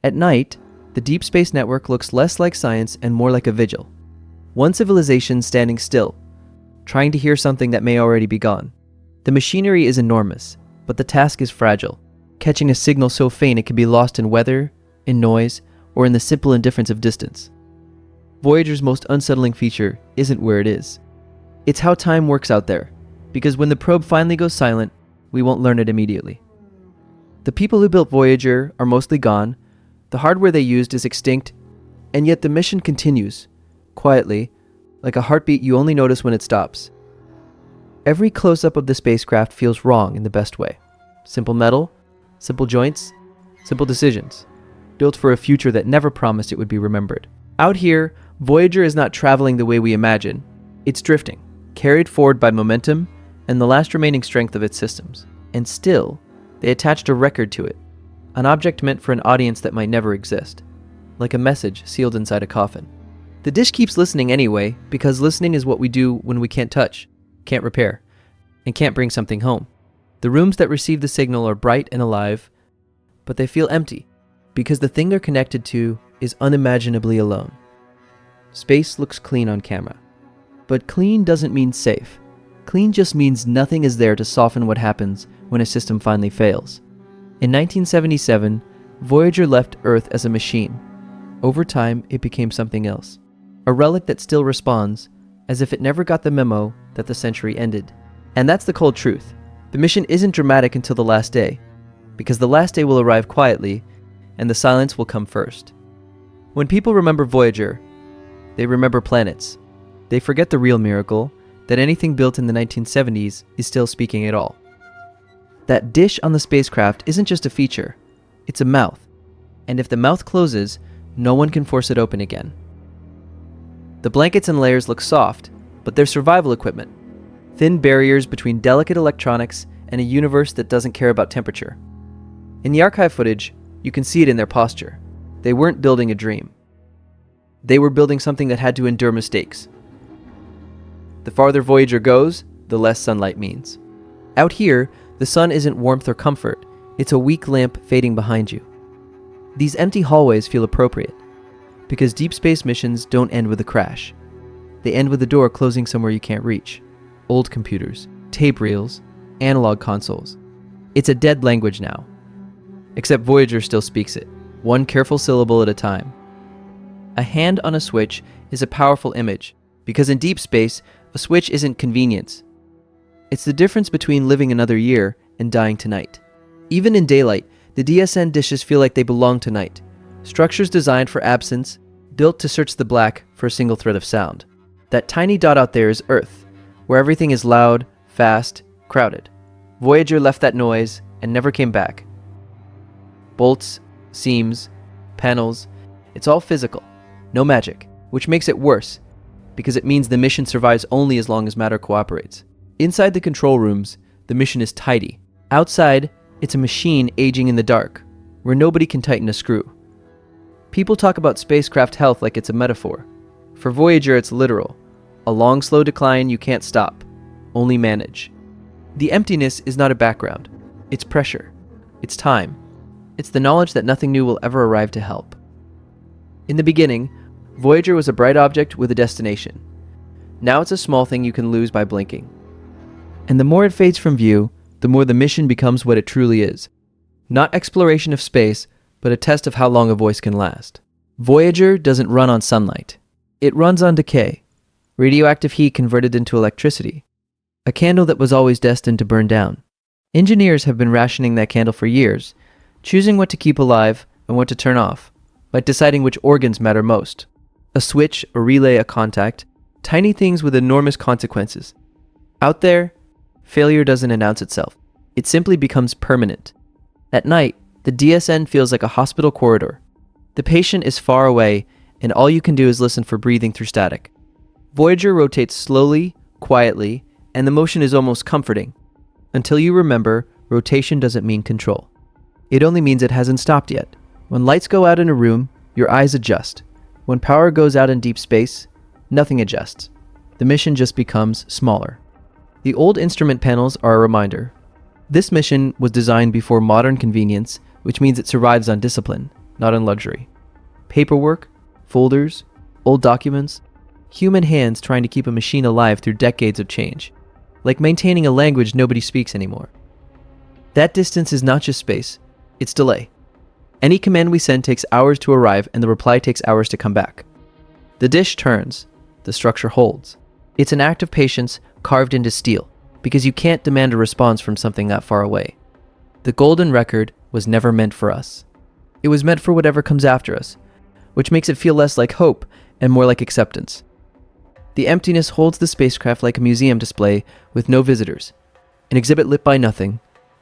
At night, the Deep Space Network looks less like science and more like a vigil. One civilization standing still, trying to hear something that may already be gone. The machinery is enormous, but the task is fragile, catching a signal so faint it can be lost in weather, in noise, or in the simple indifference of distance. Voyager's most unsettling feature isn't where it is. It's how time works out there, because when the probe finally goes silent, we won't learn it immediately. The people who built Voyager are mostly gone, the hardware they used is extinct, and yet the mission continues, quietly, like a heartbeat you only notice when it stops. Every close-up of the spacecraft feels wrong in the best way. Simple metal, simple joints, simple decisions, built for a future that never promised it would be remembered. Out here, Voyager is not traveling the way we imagine. It's drifting, carried forward by momentum and the last remaining strength of its systems. And still, they attached a record to it, an object meant for an audience that might never exist, like a message sealed inside a coffin. The dish keeps listening anyway, because listening is what we do when we can't touch, can't repair, and can't bring something home. The rooms that receive the signal are bright and alive, but they feel empty, because the thing they're connected to is unimaginably alone. Space looks clean on camera. But clean doesn't mean safe. Clean just means nothing is there to soften what happens when a system finally fails. In 1977, Voyager left Earth as a machine. Over time, it became something else. A relic that still responds, as if it never got the memo that the century ended. And that's the cold truth. The mission isn't dramatic until the last day, because the last day will arrive quietly, and the silence will come first. When people remember Voyager, they remember planets. They forget the real miracle, that anything built in the 1970s is still speaking at all. That dish on the spacecraft isn't just a feature, it's a mouth. And if the mouth closes, no one can force it open again. The blankets and layers look soft, but they're survival equipment. Thin barriers between delicate electronics and a universe that doesn't care about temperature. In the archive footage, you can see it in their posture. They weren't building a dream. They were building something that had to endure mistakes. The farther Voyager goes, the less sunlight means. Out here, the sun isn't warmth or comfort, it's a weak lamp fading behind you. These empty hallways feel appropriate, because deep space missions don't end with a crash. They end with the door closing somewhere you can't reach. Old computers, tape reels, analog consoles. It's a dead language now. Except Voyager still speaks it, one careful syllable at a time. A hand on a switch is a powerful image, because in deep space, a switch isn't convenience. It's the difference between living another year and dying tonight. Even in daylight, the DSN dishes feel like they belong tonight. Structures designed for absence, built to search the black for a single thread of sound. That tiny dot out there is Earth, where everything is loud, fast, crowded. Voyager left that noise and never came back. Bolts, seams, panels, it's all physical, no magic, which makes it worse, because it means the mission survives only as long as matter cooperates. Inside the control rooms, the mission is tidy. Outside, it's a machine aging in the dark, where nobody can tighten a screw. People talk about spacecraft health like it's a metaphor. For Voyager, it's literal. A long, slow decline you can't stop, only manage. The emptiness is not a background. It's pressure. It's time. It's the knowledge that nothing new will ever arrive to help. In the beginning, Voyager was a bright object with a destination. Now it's a small thing you can lose by blinking. And the more it fades from view, the more the mission becomes what it truly is. Not exploration of space, but a test of how long a voice can last. Voyager doesn't run on sunlight. It runs on decay. Radioactive heat converted into electricity. A candle that was always destined to burn down. Engineers have been rationing that candle for years, choosing what to keep alive and what to turn off, like deciding which organs matter most. A switch, a relay, a contact, tiny things with enormous consequences. Out there, failure doesn't announce itself. It simply becomes permanent. At night, the DSN feels like a hospital corridor. The patient is far away, and all you can do is listen for breathing through static. Voyager rotates slowly, quietly, and the motion is almost comforting. Until you remember, rotation doesn't mean control. It only means it hasn't stopped yet. When lights go out in a room, your eyes adjust. When power goes out in deep space, nothing adjusts. The mission just becomes smaller. The old instrument panels are a reminder. This mission was designed before modern convenience, which means it survives on discipline, not in luxury. Paperwork, folders, old documents, human hands trying to keep a machine alive through decades of change, like maintaining a language nobody speaks anymore. That distance is not just space, it's delay. Any command we send takes hours to arrive, and the reply takes hours to come back. The dish turns, the structure holds. It's an act of patience carved into steel, because you can't demand a response from something that far away. The golden record was never meant for us. It was meant for whatever comes after us, which makes it feel less like hope and more like acceptance. The emptiness holds the spacecraft like a museum display with no visitors, an exhibit lit by nothing,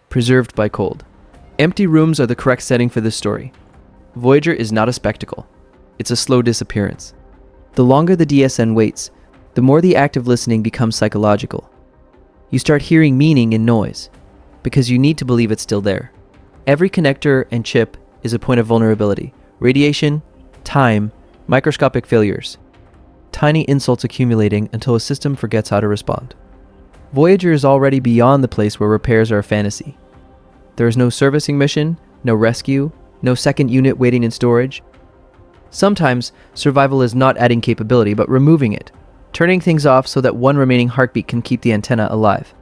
preserved by cold. Empty rooms are the correct setting for this story. Voyager is not a spectacle. It's a slow disappearance. The longer the DSN waits, the more the act of listening becomes psychological. You start hearing meaning in noise, because you need to believe it's still there. Every connector and chip is a point of vulnerability. Radiation, time, microscopic failures. Tiny insults accumulating until a system forgets how to respond. Voyager is already beyond the place where repairs are a fantasy. There is no servicing mission, no rescue, no second unit waiting in storage. Sometimes, survival is not adding capability, but removing it, turning things off so that one remaining heartbeat can keep the antenna alive.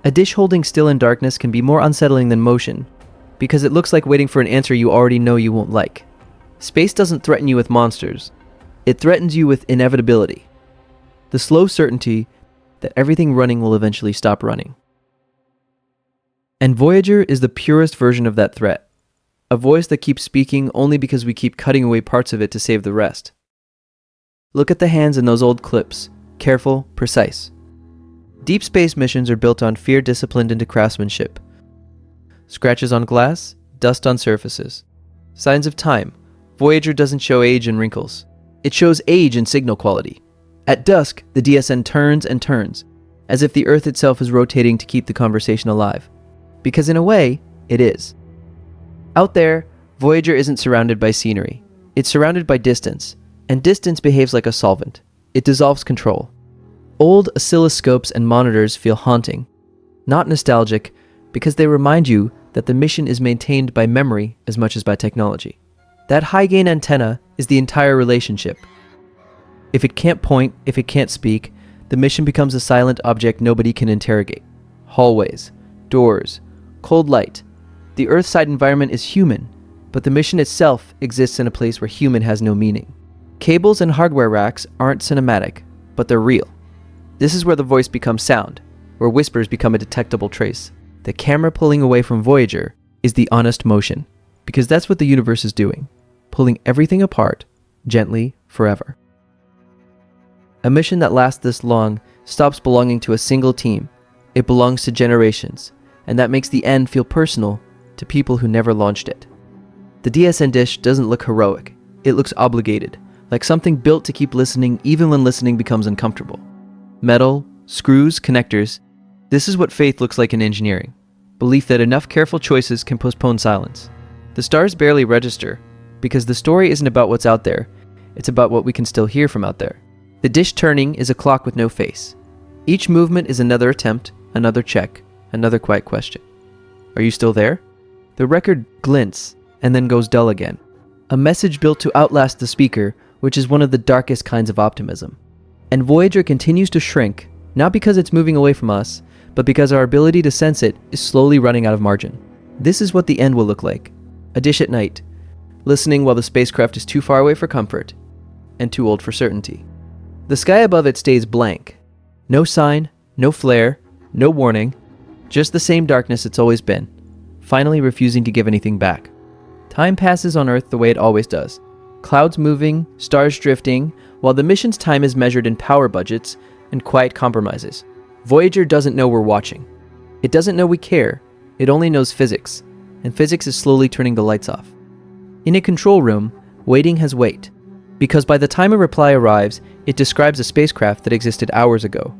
A dish holding still in darkness can be more unsettling than motion, because it looks like waiting for an answer you already know you won't like. Space doesn't threaten you with monsters. It threatens you with inevitability. The slow certainty that everything running will eventually stop running. And Voyager is the purest version of that threat. A voice that keeps speaking only because we keep cutting away parts of it to save the rest. Look at the hands in those old clips. Careful, precise. Deep space missions are built on fear disciplined into craftsmanship. Scratches on glass, dust on surfaces. Signs of time. Voyager doesn't show age and wrinkles. It shows age and signal quality. At dusk, the DSN turns and turns, as if the Earth itself is rotating to keep the conversation alive. Because in a way, it is. Out there, Voyager isn't surrounded by scenery. It's surrounded by distance, and distance behaves like a solvent. It dissolves control. Old oscilloscopes and monitors feel haunting, not nostalgic, because they remind you that the mission is maintained by memory as much as by technology. That high-gain antenna is the entire relationship. If it can't point, if it can't speak, the mission becomes a silent object nobody can interrogate. Hallways, doors, cold light. The Earthside environment is human, but the mission itself exists in a place where human has no meaning. Cables and hardware racks aren't cinematic, but they're real. This is where the voice becomes sound, where whispers become a detectable trace. The camera pulling away from Voyager is the honest motion, because that's what the universe is doing, pulling everything apart, gently, forever. A mission that lasts this long stops belonging to a single team. It belongs to generations, and that makes the end feel personal to people who never launched it. The DSN dish doesn't look heroic. It looks obligated, like something built to keep listening even when listening becomes uncomfortable. Metal, screws, connectors. This is what faith looks like in engineering. Belief that enough careful choices can postpone silence. The stars barely register, because the story isn't about what's out there, it's about what we can still hear from out there. The dish turning is a clock with no face. Each movement is another attempt, another check, another quiet question. Are you still there? The record glints and then goes dull again. A message built to outlast the speaker, which is one of the darkest kinds of optimism. And Voyager continues to shrink, not because it's moving away from us, but because our ability to sense it is slowly running out of margin. This is what the end will look like. A dish at night, listening while the spacecraft is too far away for comfort, and too old for certainty. The sky above it stays blank. No sign, no flare, no warning, just the same darkness it's always been, finally refusing to give anything back. Time passes on Earth the way it always does. Clouds moving, stars drifting, while the mission's time is measured in power budgets and quiet compromises. Voyager doesn't know we're watching. It doesn't know we care. It only knows physics, and physics is slowly turning the lights off. In a control room, waiting has weight, because by the time a reply arrives, it describes a spacecraft that existed hours ago.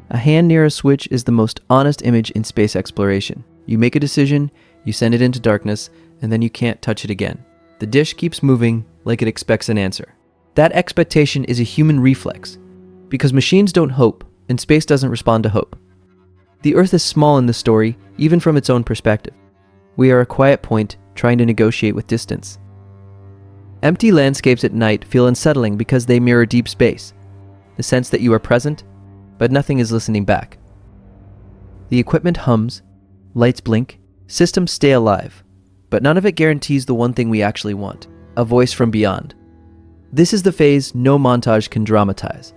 A hand near a switch is the most honest image in space exploration. You make a decision, you send it into darkness, and then you can't touch it again. The dish keeps moving like it expects an answer. That expectation is a human reflex, because machines don't hope, and space doesn't respond to hope. The Earth is small in this story, even from its own perspective. We are a quiet point trying to negotiate with distance. Empty landscapes at night feel unsettling because they mirror deep space, the sense that you are present, but nothing is listening back. The equipment hums, lights blink, systems stay alive, but none of it guarantees the one thing we actually want, a voice from beyond. This is the phase no montage can dramatize.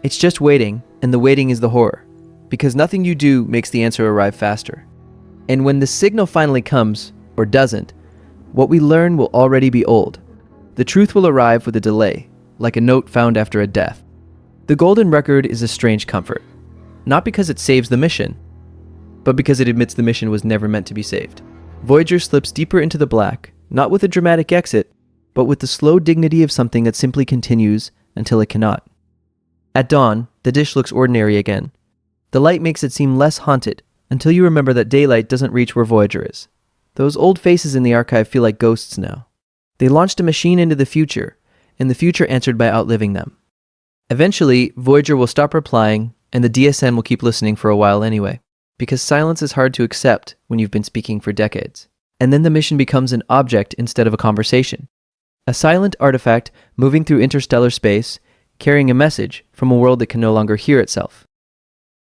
It's just waiting, and the waiting is the horror, because nothing you do makes the answer arrive faster. And when the signal finally comes, or doesn't, what we learn will already be old. The truth will arrive with a delay, like a note found after a death. The golden record is a strange comfort, not because it saves the mission, but because it admits the mission was never meant to be saved. Voyager slips deeper into the black, not with a dramatic exit, but with the slow dignity of something that simply continues until it cannot. At dawn, the dish looks ordinary again. The light makes it seem less haunted, until you remember that daylight doesn't reach where Voyager is. Those old faces in the archive feel like ghosts now. They launched a machine into the future, and the future answered by outliving them. Eventually, Voyager will stop replying, and the DSN will keep listening for a while anyway, because silence is hard to accept when you've been speaking for decades. And then the mission becomes an object instead of a conversation. A silent artifact moving through interstellar space, carrying a message from a world that can no longer hear itself.